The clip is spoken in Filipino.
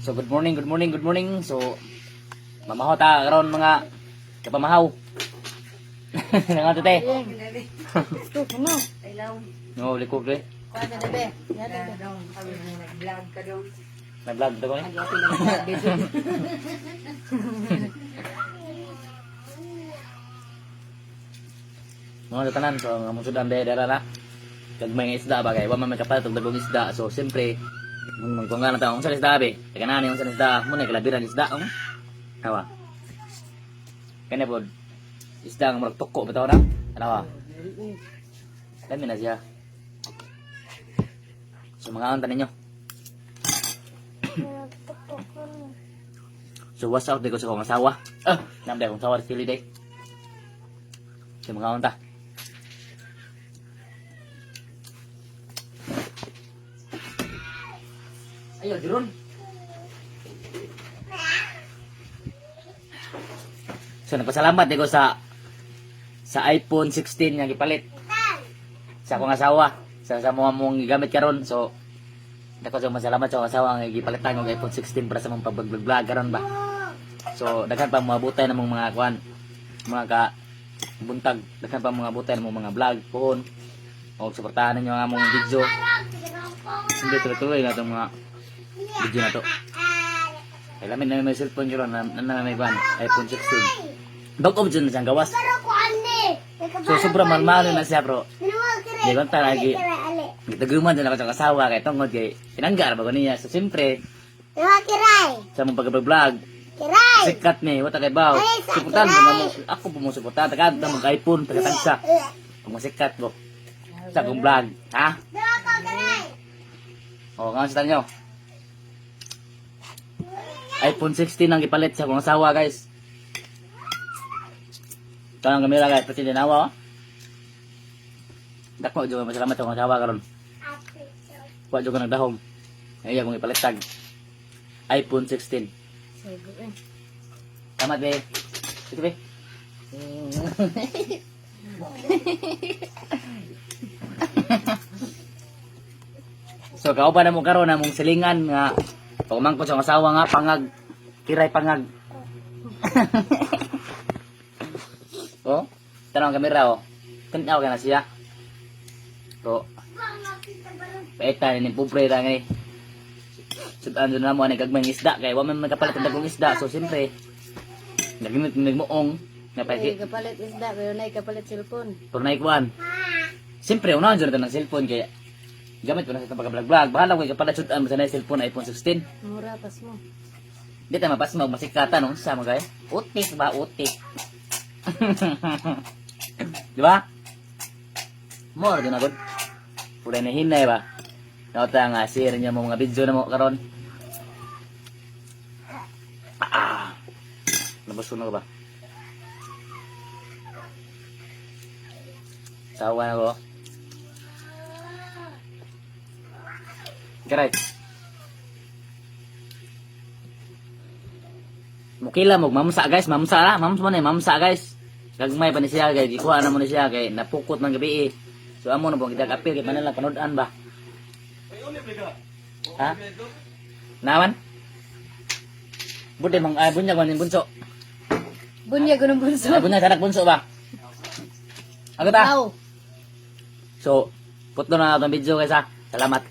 So good morning, good morning, good morning. So mamahaw ta karon mga kapamahaw. Nangaw tete. Ito, ano? No, likog re. Kuha na bebe. Nag-vlog ka daw. Nag-vlog to ko ni. Mga tanan so nga mo sudan be dara na. Kag may isda ba kay wa man makapalit og dagong isda. So siyempre magpangga na ta unsa isda be. Taga nani unsa isda mo na kalabiran isda um. Hawa. Kanya pod isda nga murag tuko bitaw na. Ano? Dami na siya. So mga antan ninyo. So what's out ko sa kong asawa. Namday akong asawa sili day. So mga antan. Ayo, Jeron. So nagpasalamat ko sa iPhone 16 nga gipalit. Sa akong asawa, sa mga mong gigamit karon. So dako sa masalamat sa akong asawa nga gipalitan og iPhone 16 para sa mong pag-vlog karon ba. So daghan pa maabutay na mong mga kuan, mga ka buntag, daghan pa mga abutay na mong mga vlog pohon. O suportahan ninyo ang among video. Hindi tuloy-tuloy na itong mga video na to. Kailamin na may cellphone yun na may ban iPhone 16. Bago dyan na siyang gawas. So sobrang mahal na siya bro. Di ba ta lagi gitaguman din ako sa kasawa kay tungod kay tinanggar bago niya. So siyempre sa mong pag-vlog sikat ni wata kay baw. Suportahan mo ako po mo suportahan tagad na mag iPhone tagatagsa. Kung masikat bro sa akong vlog ha. O nga sa tanyo iPhone 16 ang ipalit sa akong asawa guys. Ito ang kamera guys, pati dinawa oh. Dako juga masalamat sa akong asawa karon. Wa juga nagdahom. Ay akong ipalit tag iPhone 16. Tamat be. Ito be. So kauban na mo karon na mong silingan nga pagmangkot sa asawa nga pangag kiray pangag. Oh, tanong kamera oh. Tanaw ka na siya. Bro. Paita ni pobre ra ngay. Sudan na mo ani gagmay isda kay wa man makapalit ang dagong isda. So siyempre nagmuong nga Ay, kapalit isda, pero na kapalit cellphone. Turnay kuan. Siyempre unahan jud ng cellphone kay gamit ko na sa pagka-vlog. Bahala ko kapalit sudan sa cellphone iPhone 16. Mura pas mo. Di tayo mapas masikatan no sa mga utik ba utik. Di ba? More din agad. Pura na hinay ba? Nauta nga share niya mo mga video na mo karon. Nabos na ba? Sawa na ko. Right. Mukila mo mamsa guys, mamsa na, mamsa guys. Gagmay pa ni siya kay gikuha na mo ni siya kay napukot man gabi. So amo na bang gidag apil kay manala panood-an ba? Ha? Naman? Bude mang ay bunya ko ni bunso. Bunya ko ng bunso. Ay bunya sanak bunso ba? Agad ta. Wow. So, putlo na itong video guys ha. Salamat.